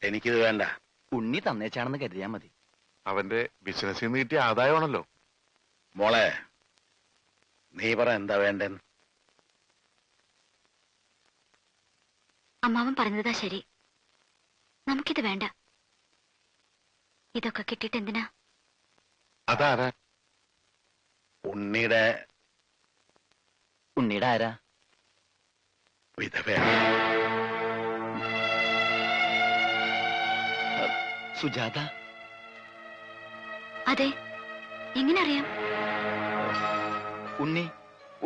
എനിക്കിത് വേണ്ട. ഉണ്ണി തന്നേച്ചാണെന്ന് കരുതിയാ മതി. അവന്റെ ബിസിനസ്സിൽ നിന്ന് കിട്ടിയ ആദായമാണല്ലോ. മോളെ, നീ പറ എന്താ വേണ്ടെന്ന്. അമ്മാവൻ പറഞ്ഞതാ ശരി. നമുക്കിത് വേണ്ട. ഇതൊക്കെ കിട്ടിയിട്ട് എന്തിനാ? അതാരാ? ഉണ്ണിയുടെ ആരാ? വിധവയാണ്. സുജാത? അതെ. എങ്ങനെ അറിയാം?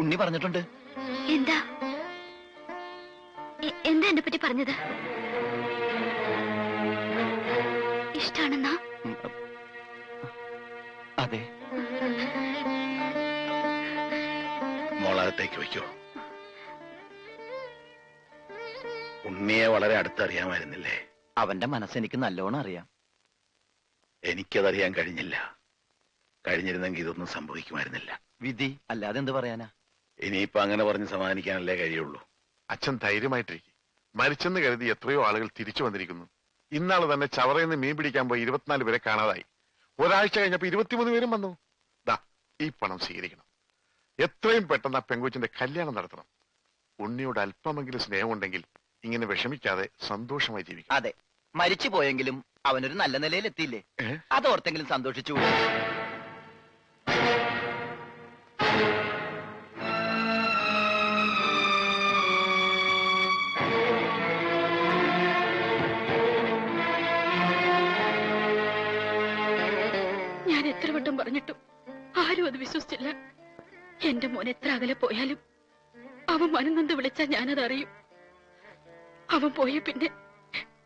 ഉണ്ണി പറഞ്ഞിട്ടുണ്ട്. എന്താ എന്താ എന്നെ പറ്റി പറഞ്ഞത്? ഇഷ്ടാണെന്നാ? അതെ. മോളകത്തേക്ക് വയ്ക്കോ. ഉണ്ണിയെ വളരെ അടുത്തറിയാമായിരുന്നില്ലേ? അവന്റെ മനസ്സെനിക്ക് നല്ലോണം അറിയാം. എനിക്കതറിയാൻ കഴിഞ്ഞില്ല. കഴിഞ്ഞിരുന്നെങ്കിൽ ഇതൊന്നും സംഭവിക്കുമായിരുന്നില്ല. വിധി അല്ലാതെ എന്ത് പറയാനാ? ഇനിയിപ്പോ അങ്ങനെ പറഞ്ഞ് സമാധാനിക്കാനല്ലേ കഴിയുള്ളൂ. അച്ഛൻ ധൈര്യമായിട്ടിരിക്കും. മരിച്ചെന്ന് കരുതി എത്രയോ ആളുകൾ തിരിച്ചു വന്നിരിക്കുന്നു. ഇന്നാള് തന്നെ ചവറയിൽ നിന്ന് മീൻ പിടിക്കാൻ പോയി 24 പേരെ കാണാതായി. ഒരാഴ്ച കഴിഞ്ഞപ്പോ 23 പേരും വന്നു. ദാ ഈ പണം സ്വീകരിക്കണം. എത്രയും പെട്ടെന്ന് ആ പെങ്കൊച്ചിന്റെ കല്യാണം നടത്തണം. ഉണ്ണിയോട് അല്പമെങ്കിലും സ്നേഹമുണ്ടെങ്കിൽ ഇങ്ങനെ വിഷമിക്കാതെ സന്തോഷമായി ജീവിക്കും. അതെ, മരിച്ചു പോയെങ്കിലും അവനൊരു നല്ല നിലയിൽ എത്തിയില്ലേ, അതോർത്തെങ്കിലും സന്തോഷിച്ചു. ഞാൻ എത്ര വട്ടം പറഞ്ഞിട്ടും ആരും അത് വിശ്വസിച്ചില്ല. എന്റെ മോൻ എത്ര അകലെ പോയാലും അവൻ മനംനൊന്ത് വിളിച്ചാൽ ഞാനത് അറിയും. അവൻ പോയ പിന്നെ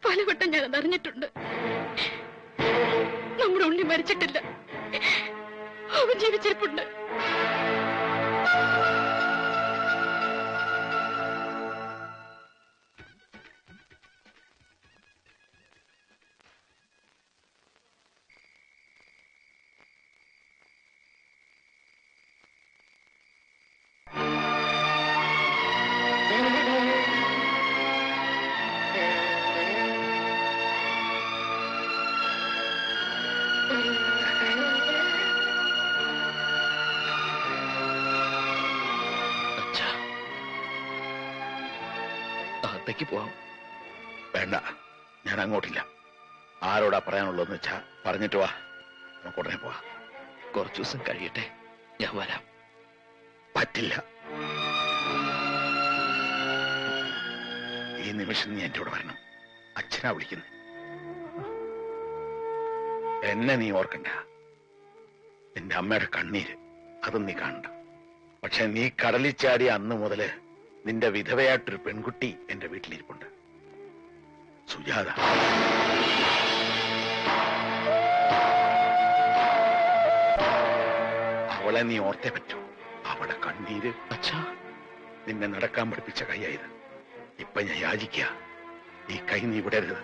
പലവട്ടം ഞാനത് അറിഞ്ഞിട്ടുണ്ട്. നമ്മുടെ ഉണ്ണി മരിച്ചിട്ടില്ല, അവൻ ജീവിച്ചിരിപ്പുണ്ട്. അകത്തേക്ക് പോവാം. വേണ്ട, ഞാൻ അങ്ങോട്ടില്ല. ആരോടാ പറയാനുള്ളതെന്ന് വെച്ചാ പറഞ്ഞിട്ട് വാ, നമുക്ക് ഉടനെ പോവാം. കുറച്ചു ദിവസം കഴിയട്ടെ, ഞാൻ വരാം. പറ്റില്ല. ഈ നിമിഷം നീ എന്റെ കൂടെ വരണം. അച്ഛനാ വിളിക്കുന്നു. എന്നെ നീ ഓർക്കണ്ട. നിന്റെ അമ്മയുടെ കണ്ണീര് അതും നീ കാണണ്ട. പക്ഷെ നീ കടലിൽ ചാടിയ അന്ന് മുതല് നിന്റെ വിധവയായിട്ടൊരു പെൺകുട്ടി എന്റെ വീട്ടിലിരിപ്പുണ്ട്, സുജാത. അവളെ നീ ഓർത്തേ പറ്റൂ. അവളുടെ കണ്ണീര് അച്ഛാ, നിന്നെ നടക്കാൻ പഠിപ്പിച്ച കൈയായത്. ഇപ്പൊ ഞാൻ യാചിക്കുക, ഈ കൈ നീ വിടരുത്.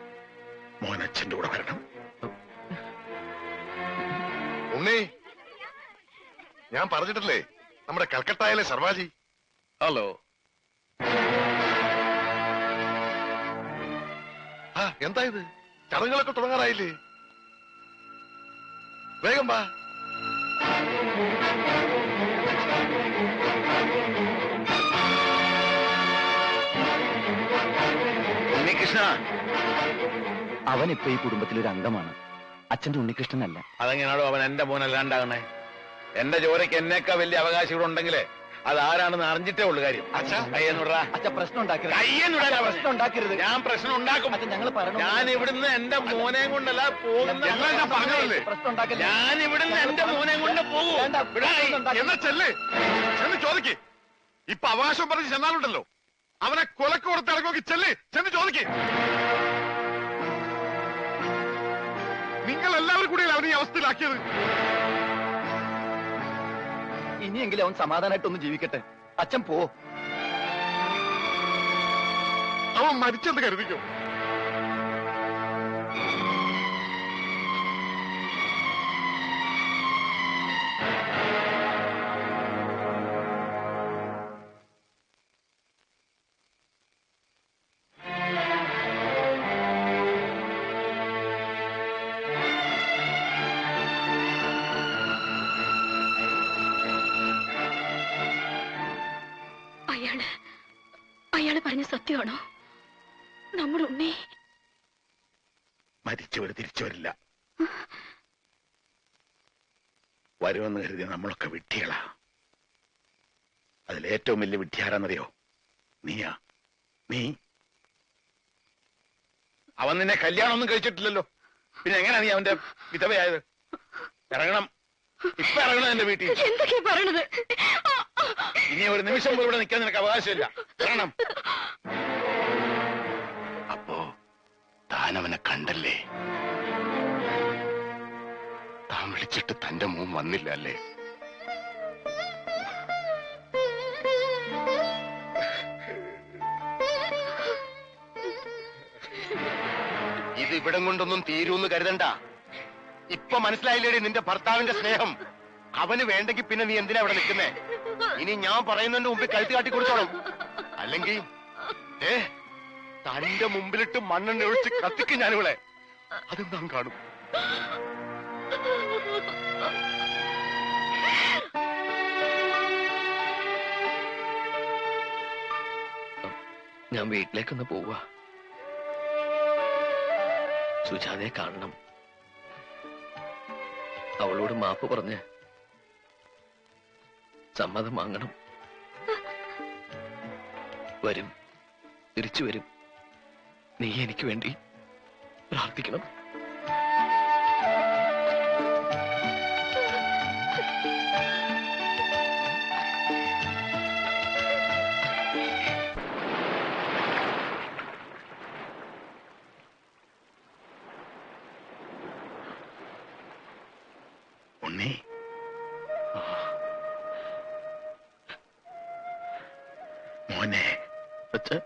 മോൻ അച്ഛന്റെ കൂടെ വരണം. ഉണ്ണി, ഞാൻ പറഞ്ഞിട്ടില്ലേ നമ്മുടെ കൽക്കട്ടയിലെ സർവാജി? ഹലോ. ആ, എന്താ ഇത്? ചടങ്ങുകളൊക്കെ തുടങ്ങാറായില്ലേ? വേഗം വാ. ഉണ്ണികൃഷ്ണ, അവനിപ്പോ ഈ കുടുംബത്തിലൊരു അംഗമാണ്. അച്ഛന്റെ ഉണ്ണികൃഷ്ണനല്ല. അതെങ്ങനെയാണോ അവൻ എന്റെ മോനല്ലാണ്ടാകണേ? എന്റെ ജോലിക്ക് എന്നേക്കാ വലിയ അവകാശികൾ ഉണ്ടെങ്കിലേ അതാരാണെന്ന് അറിഞ്ഞിട്ടേ ഉള്ളു കാര്യം. പ്രശ്നം ഉണ്ടാക്കരുത്. ഞാൻ പ്രശ്നം ഉണ്ടാക്കും. ഞാൻ ഇവിടുന്ന് എന്റെ മോനെ കൊണ്ടല്ല പോകുന്ന. ഞാൻ ഇവിടുന്ന് എന്റെ മോനെ കൊണ്ട് പോകും. എന്നാ ചെല്ല്, ചെന്ന് ചോദിക്ക്. ഇപ്പൊ അവകാശം പറഞ്ഞ് ചെന്നാലുണ്ടല്ലോ, അവനെ കൊലക്ക് കൊടുത്ത് ഇറങ്ങി. ചെല്ല്, ചെന്ന് ചോദിക്ക്. നിങ്ങൾ എല്ലാവരും കൂടി അവനെ ഈ അവസ്ഥയിലാക്കിയത്. ഇനിയെങ്കിലും അവൻ സമാധാനമായിട്ടൊന്ന് ജീവിക്കട്ടെ. അച്ഛൻ പോ. അവൻ മരിച്ചെന്ന് കരുതിക്കോ. നമ്മുടെ ഉണ്ണി മരിച്ചവര് തിരിച്ചു വരില്ല. വരുമെന്ന് കരുതി നമ്മളൊക്കെ വിഡ്ഢികളാ. അതിലേറ്റവും വലിയ വിഡ്ഢിയാരാന്നറിയോ? നീയാ. നീ അവൻ നിന്നെ കല്യാണം ഒന്നും കഴിച്ചിട്ടില്ലല്ലോ, പിന്നെ എങ്ങനെയാ നീ അവന്റെ വിധവയായത്? ഇറങ്ങണം, ഇപ്പൊ ഇറങ്ങണം എന്റെ വീട്ടിൽ. എന്തൊക്കെയാ പറയണത്? ഇനി ഒരു നിമിഷം പോലും ഇവിടെ നിൽക്കാൻ നിനക്ക് അവകാശമില്ല. ഇറങ്ങണം. അപ്പോ താനവനെ കണ്ടല്ലേ? താൻ വിളിച്ചിട്ട് തന്റെ മോൻ വന്നില്ല അല്ലേ? ഇത് ഇവിടം കൊണ്ടൊന്നും തീരൂന്ന് കരുതണ്ട. ഇപ്പൊ മനസ്സിലായില്ലേടി നിന്റെ ഭർത്താവിന്റെ സ്നേഹം? അവന് വേണ്ടെങ്കിൽ പിന്നെ നീ എന്തിനാ ഇവിടെ നിൽക്കുന്നേ? ഇനി ഞാൻ പറയുന്നതിന്റെ മുമ്പിൽ കഴുത്ത് കാട്ടി കൊടുത്തോണം. അല്ലെങ്കിൽ തന്റെ മുമ്പിലിട്ട് മണ്ണെണ്ണ ഒഴിച്ച് കത്തിക്കും ഞാനിവിടെ. അതും നാം കാണും. ഞാൻ വീട്ടിലേക്കൊന്ന് പോവാ. സുജാതയെ കാണണം. അവളോട് മാപ്പ് പറഞ്ഞ് സമ്മതം വാങ്ങണം. വരും, തിരിച്ചു വരും. നീ എനിക്ക് വേണ്ടി പ്രാർത്ഥിക്കണം. ഉണ്ണി, മോനെ. അച്ഛാ,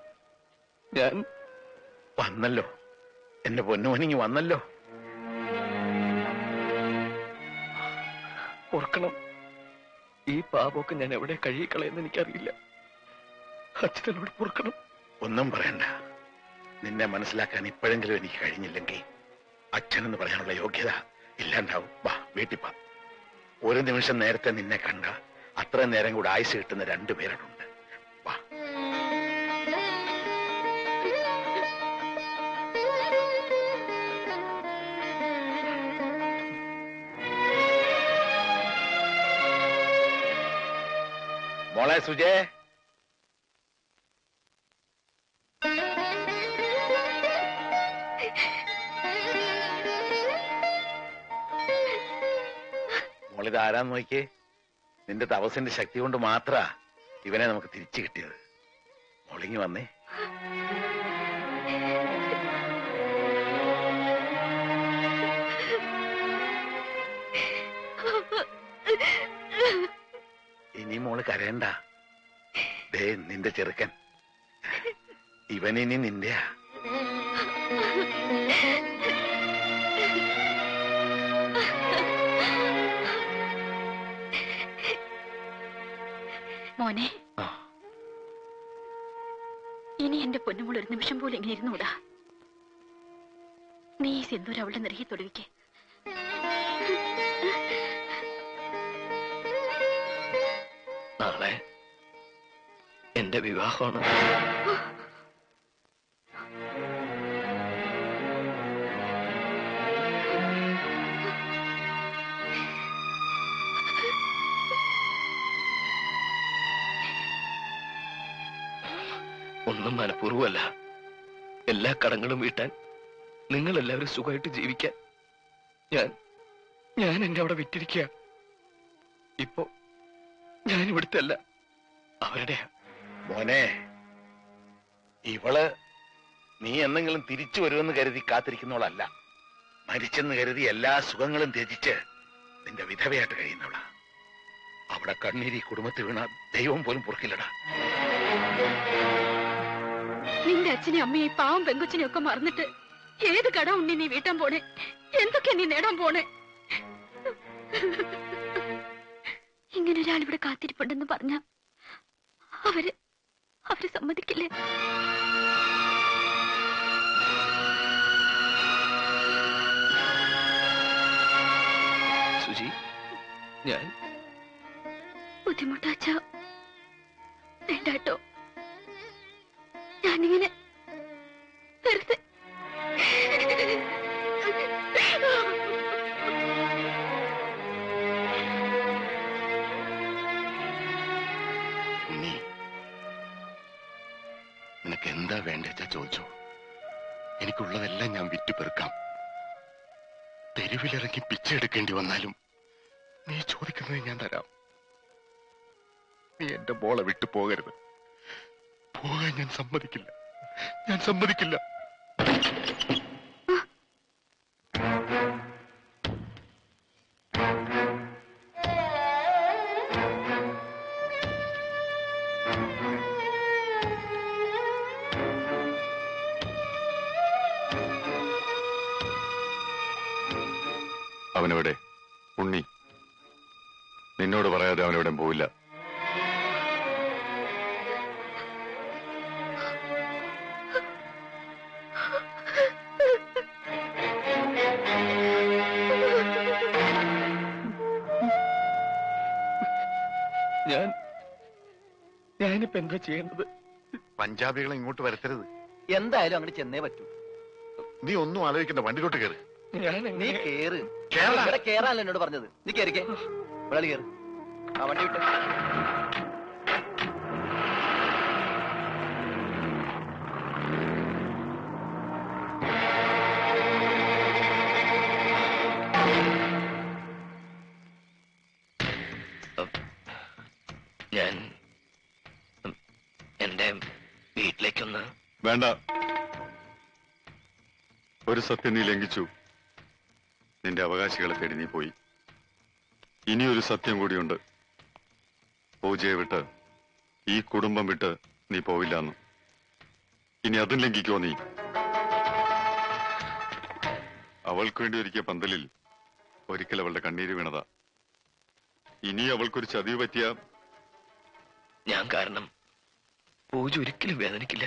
ഞാൻ വന്നല്ലോ, എന്റെ പൊന്നുമോനിങ്ങി വന്നല്ലോ. ഓർക്കണം, ഈ പാപമൊക്കെ ഞാൻ എവിടെ കഴുകിക്കളയെന്ന് എനിക്കറിയില്ല. അച്ഛനോട് പൊറുക്കണം. ഒന്നും പറയണ്ട. നിന്നെ മനസ്സിലാക്കാൻ ഇപ്പോഴെങ്കിലും എനിക്ക് കഴിഞ്ഞില്ലെങ്കിൽ അച്ഛനെന്ന് പറയാനുള്ള യോഗ്യത ഇല്ലാണ്ടാവും. വാ, വീട്ടിൽ വാ. ഒരു നിമിഷം നേരത്തെ നിന്നെ കണ്ട അത്ര നേരം കൂടെ ആയുസ് കിട്ടുന്ന രണ്ടുപേരുണ്ട്. വാ. മോളെ സുജേ, മോളിത് ആരാന്ന് നോക്കിയേ. നിന്റെ തപസ്സിന്റെ ശക്തി കൊണ്ട് മാത്ര ഇവനെ നമുക്ക് തിരിച്ചു കിട്ടിയത്. മോളിങ്ങി വന്നേ. ഇനി മോള് കരയണ്ട. ദേ നിന്റെ ചെറുക്കൻ, ഇവനിനി നിന്റെയാ. മോനെ, ഇനി എന്റെ പൊന്നുമോൾ ഒരു നിമിഷം പോലും ഇങ്ങനെ ഇരുന്നൂടാ. നീ ഈ സിന്ദൂരം അവളുടെ നെറുകെ തൊടുവിക്ക്. നാളെ എന്റെ വിവാഹമാണ്. ഒന്നും മനഃപൂർവ്വമല്ല. എല്ലാ കടങ്ങളും വീട്ടാൻ, നിങ്ങൾ എല്ലാവരും സുഖമായിട്ട് ജീവിക്കാൻ ഞാൻ എന്നെ അവിടെ വിറ്റിരിക്കുക. ഇപ്പോ ഞാൻ ഇവിടുത്തെ അല്ല, അവരുടെയാ. മോനെ, ഇവള് നീ എന്തെങ്കിലും തിരിച്ചു വരുമെന്ന് കരുതി കാത്തിരിക്കുന്നവളല്ല. മരിച്ചെന്ന് കരുതി എല്ലാ സുഖങ്ങളും ത്യജിച്ച് നിന്റെ വിധവയായിട്ട് കഴിയുന്നവളാ. അവിടെ കണ്ണീരി കുടുംബത്തിൽ വീണ ദൈവം പോലും പൊറുക്കില്ലടാ. നിന്റെ അച്ഛനെ അമ്മയെ പാവം പെങ്കൊച്ചിനെ ഒക്കെ മറന്നിട്ട് ഏത് കട ഉണ്ണി നീ വീട്ടാൻ പോണേ? എന്തൊക്കെയാ നീ നേടാൻ പോണേ? ഇങ്ങനെ ഒരാൾ ഇവിടെ കാത്തിരിപ്പുണ്ടെന്ന് പറഞ്ഞ അവര് സമ്മതിക്കില്ലേ? സുജി, ഞാൻ ബുദ്ധിമുട്ടാച്ച വേണ്ടാട്ടോ. ഞാനിങ്ങനെ എനിക്കുള്ളതെല്ലാം ഞാൻ വിറ്റുപെറുക്കാം. തെരുവിലിറങ്ങി പിച്ചെടുക്കേണ്ടി വന്നാലും നീ ചോദിക്കുന്നത് ഞാൻ തരാം. നീ എന്റെ മോളെ വിട്ടു പോകരുത്. പോകാൻ ഞാൻ സമ്മതിക്കില്ല. ഞാൻ സമ്മതിക്കില്ല. അവനെവിടെ? ഉണ്ണി, നിന്നോട് പറയാതെ അവനെവിടെ പോവില്ല. ഞാനിപ്പോ എന്താ ചെയ്യേണ്ടത്? പഞ്ചാബികളെ ഇങ്ങോട്ട് വരുത്തരുത്. എന്തായാലും അങ്ങോട്ട് ചെന്നേ പറ്റൂ. നീ ഒന്നും ആലോചിക്കണ്ട, വണ്ടിയിലോട്ട് കയറി. നീ കേറ്. കേരള. ഇവിടെ കേറാനല്ലോ എന്നോട് പറഞ്ഞത്. നീ കേറിക്കേ. ഇവിടെ കേറ്. ആ വണ്ടി വിട്ട്. ഞാൻ എന്റെ വീട്ടിലേക്കൊന്ന്. വേണ്ട. ഒരു സത്യം നീ ലംഘിച്ചു. നിന്റെ അവകാശികളെ തേടി നീ പോയി. ഇനിയൊരു സത്യം കൂടിയുണ്ട്. പൂജയെ വിട്ട്, ഈ കുടുംബം വിട്ട് നീ പോവില്ലെന്ന്. ഇനി അതും ലംഘിക്കോ നീ? അവൾക്ക് വേണ്ടി ഒരുക്കിയ പന്തലിൽ ഒരിക്കൽ അവളുടെ കണ്ണീര് വീണതാ. ഇനി അവൾക്കൊരു ചതിവ് പറ്റിയ ഞാൻ കാരണം പൂജ ഒരിക്കലും വേദനിക്കില്ല.